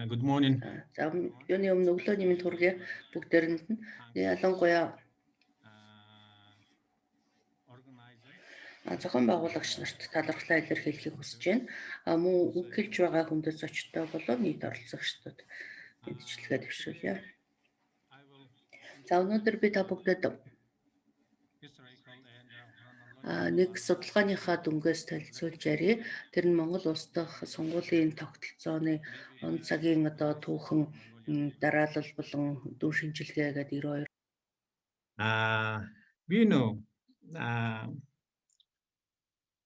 Good morning. За юуны өмнө өглөөний минь төргий бүгдээрэнд нь ялангуяа зохион байгуулагч нарт талархлаа илэрхийлэхийг хүсэж байна. Мөн үг хэлж байгаа хүндэс зочтой болон нийт оролцогчдод мэдчилгээ төвшүүлье. За өнөөдөр би та бүгдэд нэг судалгааныхаа дүнгээс танилцуулж ярив. Тэр нь Монгол улс дахь сонгуулийн тогтолцооны он цагийн түүхэн дараалал болон дүн шинжилгээ гэдэг 92. We know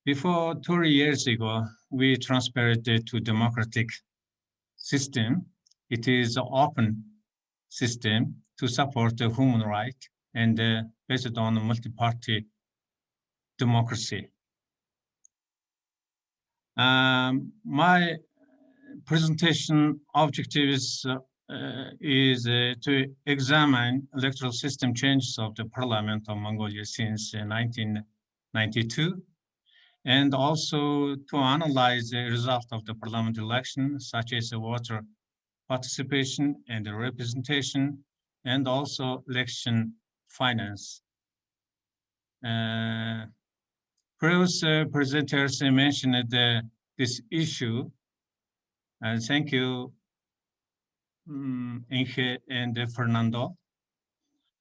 before 30 years ago, we transferred to democratic system. It is an open system to support the human right and based on multi-party democracy. My presentation objective is to examine electoral system changes of the Parliament of Mongolia since 1992, and also to analyze the result of the parliament election, such as the voter participation and the representation, and also election finance. Previous presenters mentioned this issue, and thank you, Inge and Fernando.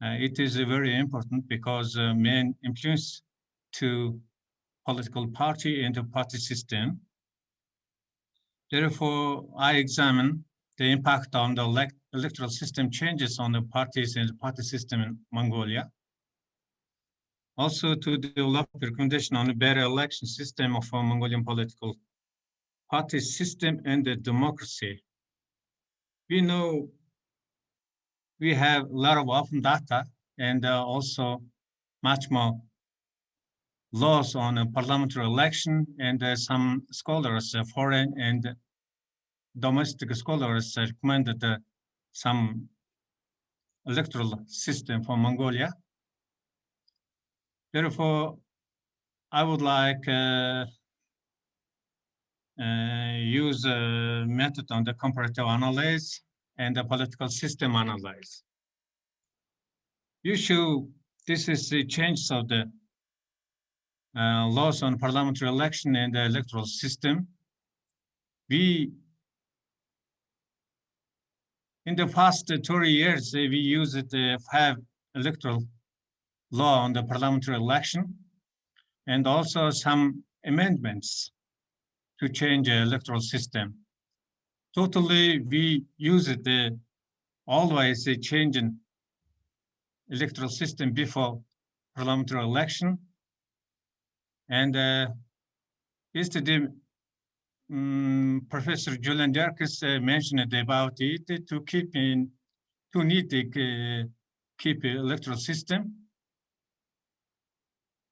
It is very important because main influence to political party and the party system. Therefore, I examine the impact on the electoral system changes on the parties and the party system in Mongolia. Also to develop recommendation on a better election system of a Mongolian political party system and the democracy. We know we have a lot of open data and also much more laws on a parliamentary election, and some scholars, foreign and domestic scholars, recommended some electoral system for Mongolia. Therefore, I would like use a method on the comparative analysis and the political system analysis. This is the change of the laws on parliamentary election and the electoral system. In the past 30 years, we used 5 electoral law on the parliamentary election, and also some amendments to change the electoral system. Totally, we used always changing electoral system before parliamentary election. And yesterday, Professor Julian Derkis mentioned about it to keep electoral system.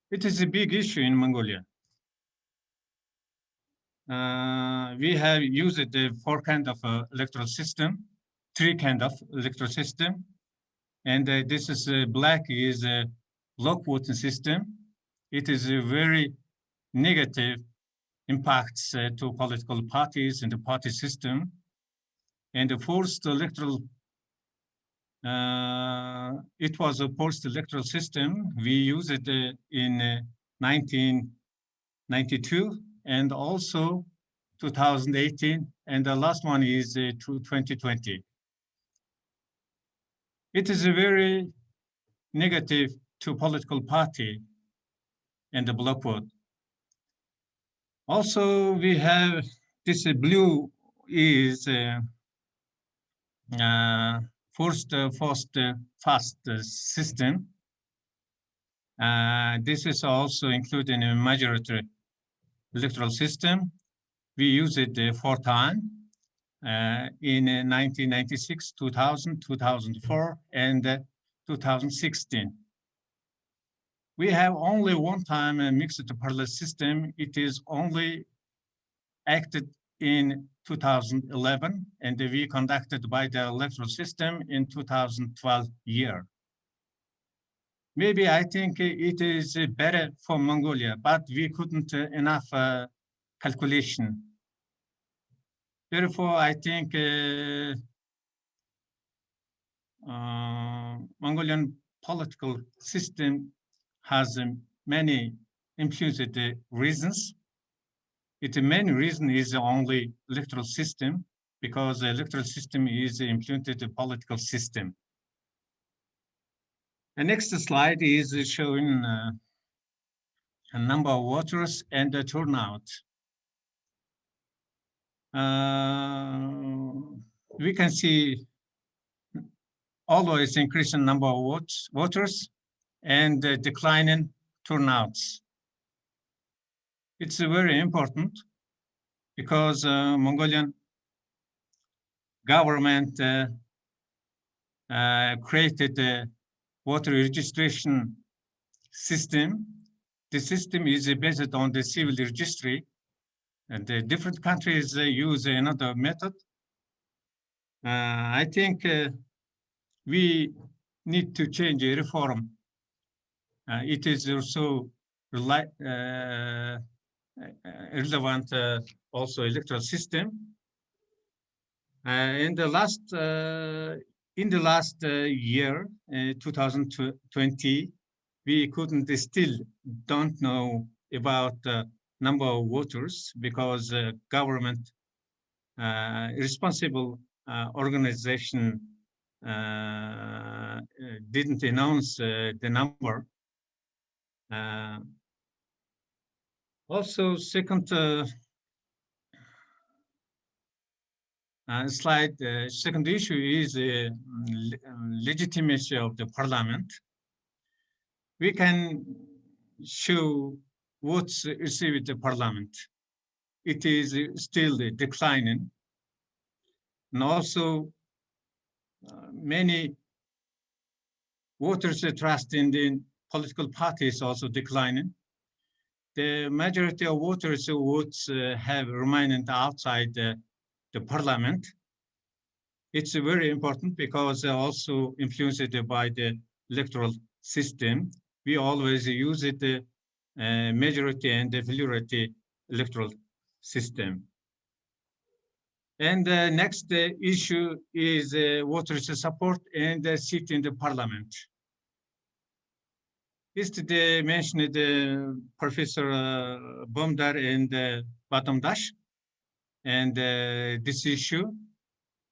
It is a big issue in Mongolia. We have used 4 kinds of electoral system, 3 kinds of electoral system, and this is black is a block voting system. It is a very negative impacts to political parties and the party system. And the forced electoral, it was a forced electoral system. We used it in 1992 and also 2018, and the last one is 2020. It is a very negative to political party and the block vote. Also, we have this blue is forced fast system. This is also included in a majority electoral system. We use it 4 times in 1996, 2000, 2004, and 2016. We have only 1 time a mixed parallel system. It is only acted in 2011, and we conducted by the electoral system in 2012 year. Maybe I think it is better for Mongolia, but we couldn't enough calculation. Therefore, I think Mongolian political system has many influenced reasons. The main reason is only electoral system, because the electoral system is influenced the political system. The next slide is showing a number of voters and the turnout. We can see always increasing number of voters and declining turnouts. It's very important because Mongolian government created a voter registration system. The system is based on the civil registry, and the different countries use another method. I think we need to change a reform. It is also relevant also electoral system. In the last year, 2020, we still don't know about number of voters because government responsible organization didn't announce the number. Also, second slide, second issue is legitimacy of the parliament. We can show what's received the parliament. It is still declining. And also many voters' trust in the political parties also declining. The majority of voters would have remained outside the parliament. It's very important because also influenced by the electoral system. We always use it majority and the plurality electoral system. And the next issue is voters' support and the seat in the parliament. Yesterday mentioned Professor Bomdar and Batamdash and this issue.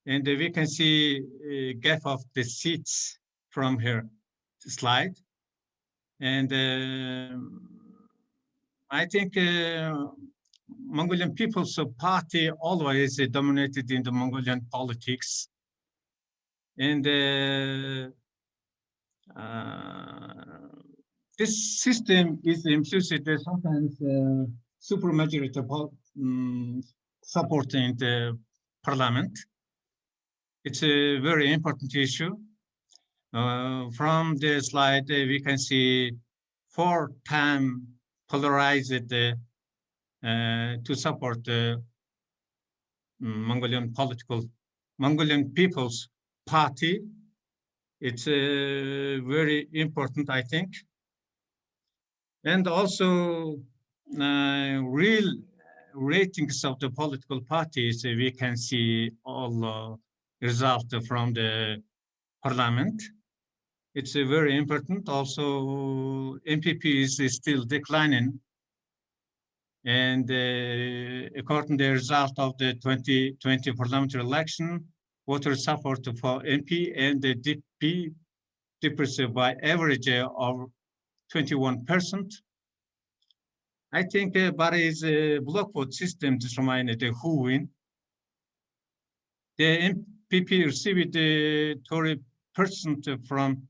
And we can see a gap of the seats from her slide. And I think Mongolian People's Party always dominated in the Mongolian politics. And this system is implicit sometimes supermajority support in the parliament. It's a very important issue. From the slide, we can see 4-time polarized to support the Mongolian People's Party. It's very important, I think. And also real ratings of the political parties, we can see all result from the parliament. It's very important. Also, MPP is still declining. And according to the result of the 2020 parliamentary election, voter support for MP and the DP decreased by average of 21%. I think Bari's block vote system determined who win. The MPP received 30% from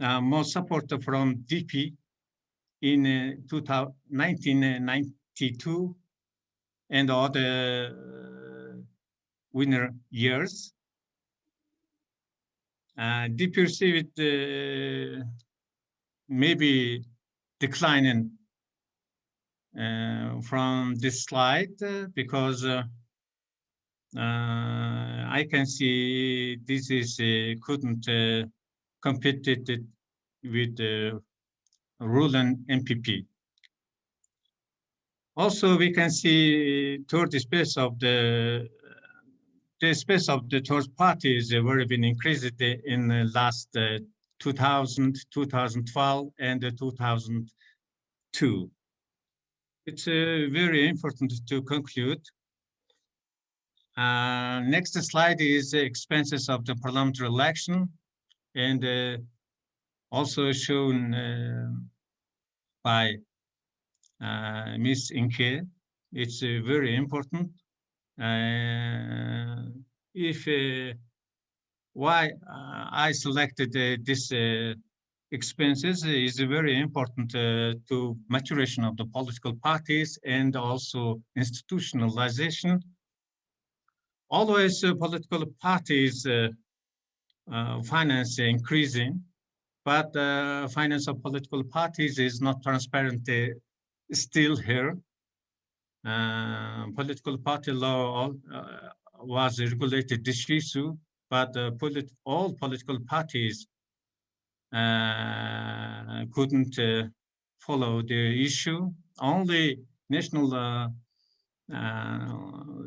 more support from DP in 1992 and other winner years. DP received maybe declining from this slide because I can see this is couldn't compete with the ruling MPP. Also, we can see third space of the the space of the third parties were been increased in the last 2000, 2012, and 2002. It's very important to conclude. Next slide is the expenses of the parliamentary election, and also shown by Ms. Inke. It's very important. Why I selected this expenses is very important to maturation of the political parties and also institutionalization. Always political parties finance increasing, but finance of political parties is not transparent still here. Political party law was regulated this issue, but all political parties couldn't follow the issue. Only national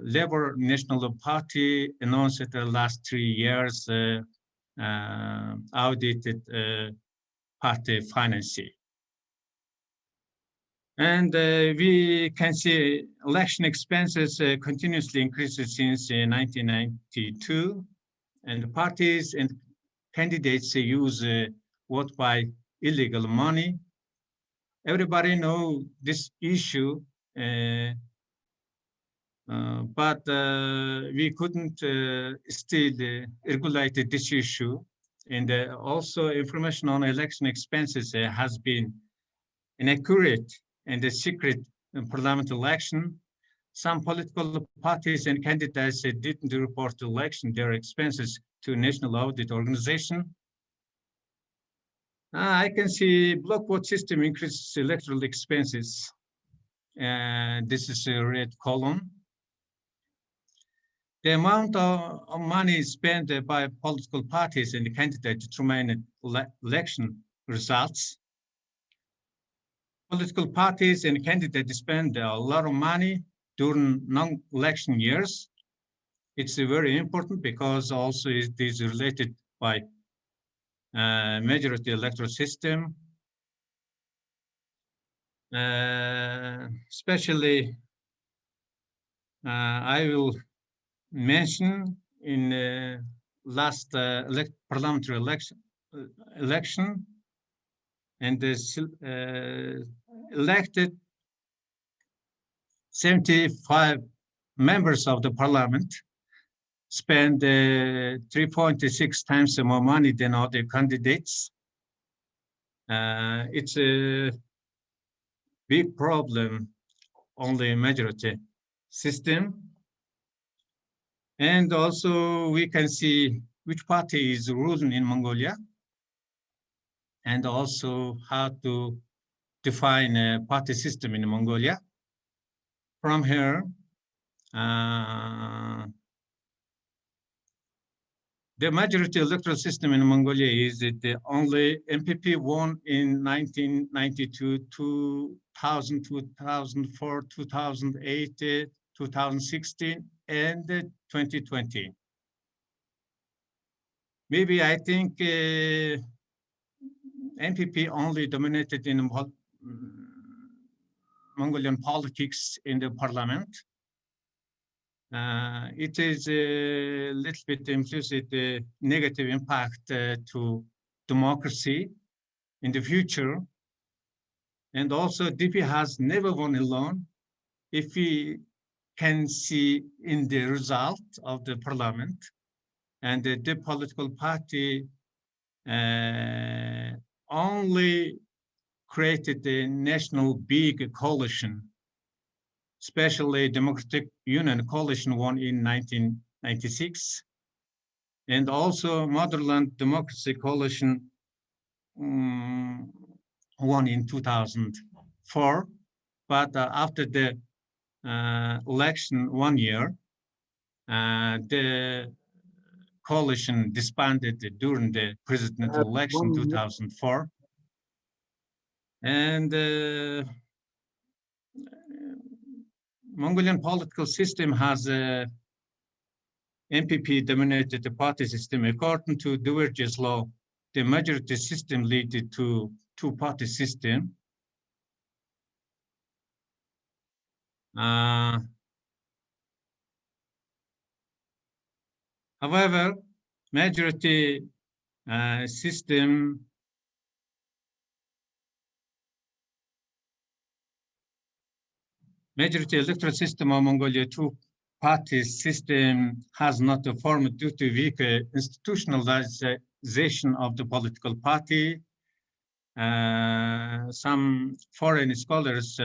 Labour National Party announced the last 3 years audited party financing. And we can see election expenses continuously increases since 1992, and the parties and candidates use vote by illegal money. Everybody know this issue, but we couldn't still regulate this issue. And also information on election expenses has been inaccurate and a secret parliament election. Some political parties and candidates didn't report the election, their expenses to National Audit Organization. I can see block vote system increases electoral expenses. This is a red column. The amount of money spent by political parties and candidates to manage election results. Political parties and candidates spend a lot of money during non-election years. It's very important because also it is related by majority electoral system. Especially, I will mention in last parliamentary election, and elected 75 members of the parliament, spend 3.6 times more money than other candidates. It's a big problem on the majority system. And also we can see which party is ruling in Mongolia, and also how to define a party system in Mongolia. From here, the majority electoral system in Mongolia is the only MPP won in 1992, 2000, 2004, 2008, 2016, and 2020. Maybe I think MPP only dominated in Mongolian politics in the parliament. It is a little bit implicit negative impact to democracy in the future. And also DP has never won alone. If we can see in the result of the parliament, and the political party only created the national big coalition, especially Democratic Union Coalition won in 1996, and also Motherland Democracy Coalition won in 2004. But after the election 1 year, the coalition disbanded during the presidential election 2004. And Mongolian political system has MPP-dominated party system. According to Duverger's law, the majority system leads to two-party system. However, majority system majority electoral system of Mongolia two-party system has not formed due to weak institutionalization of the political party. Some foreign scholars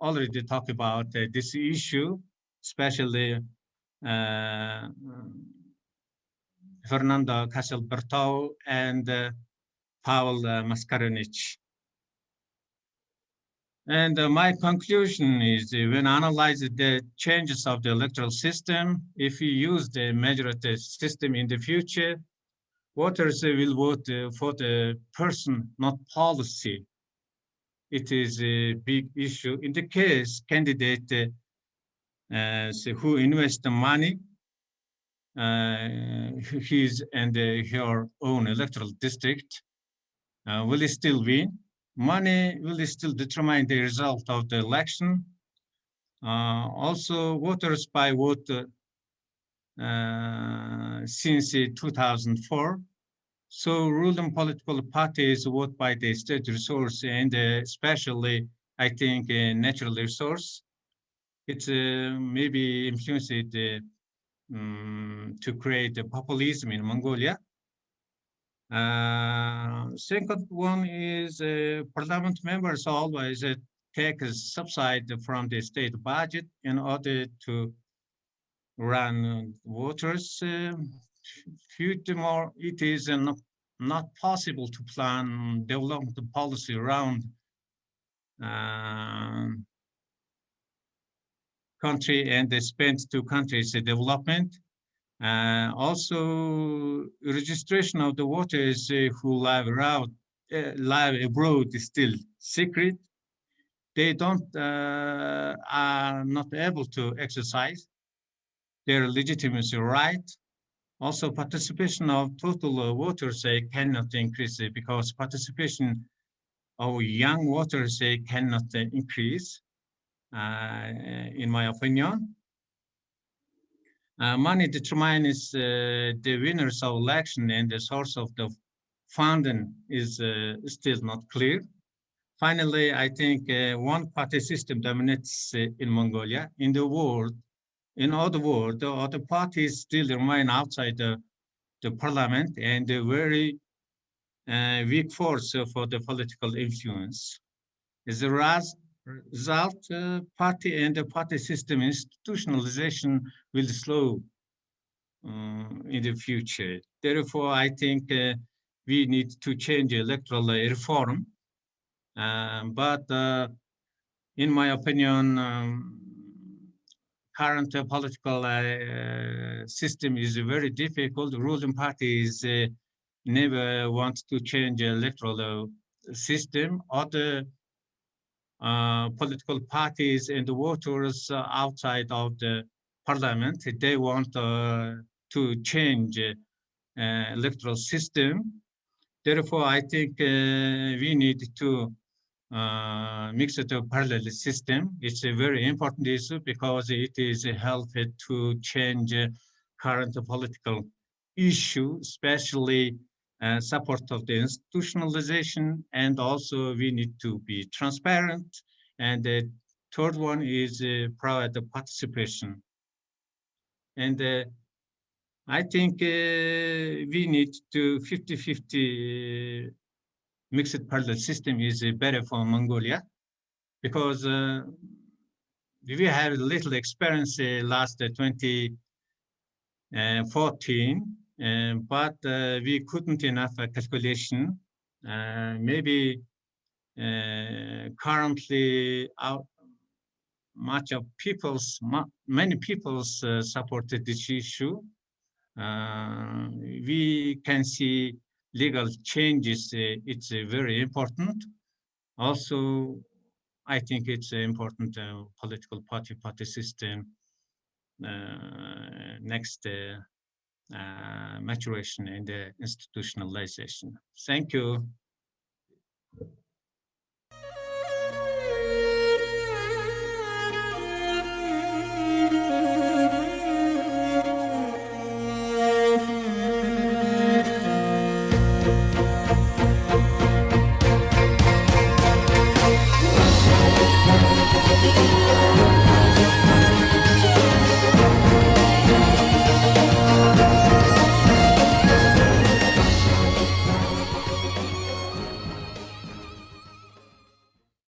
already talk about this issue, especially Fernando Castelberto and Paul Mascarenhas. And my conclusion is when analyzing the changes of the electoral system, if we use the majority system in the future, voters will vote for the person, not policy. It is a big issue. In the case, candidate who invest the money, his and her own electoral district will still win. Money will still determine the result of the election. Also, voters by vote since 2004. So ruling political parties vote by the state resource and especially, I think, natural resource. It's maybe influenced to create a populism in Mongolia. Second one is parliament members always take a subsidy from the state budget in order to run voters. Furthermore, it is not possible to plan development policy around country and spend to countries development. Also, registration of the voters who live abroad is still secret. They are not able to exercise their legitimacy right. Also, participation of total voters cannot increase because participation of young voters cannot increase, in my opinion. Money determines the winners of election and the source of the funding is still not clear. Finally, I think one-party system dominates in Mongolia. In the world, in all the world, the other parties still remain outside the parliament and a very weak force for the political influence. As a result, party and the party system institutionalization will slow in the future. Therefore, I think we need to change electoral reform. But in my opinion, current political system is very difficult. The ruling parties never want to change electoral system. Other political parties and the voters outside of the parliament, they want to change electoral system. Therefore, I think we need to mix it a parallel system. It's a very important issue because it is helpful to change current political issue, especially support of the institutionalization, and also we need to be transparent. And the third one is provide the participation. And I think we need to 50-50 mixed parallel system is better for Mongolia because we had little experience last 2014, but we couldn't enough calculation. Maybe currently many people supported this issue. We can see legal changes. It's very important. Also, I think it's important political party system next maturation in the institutionalization. Thank you.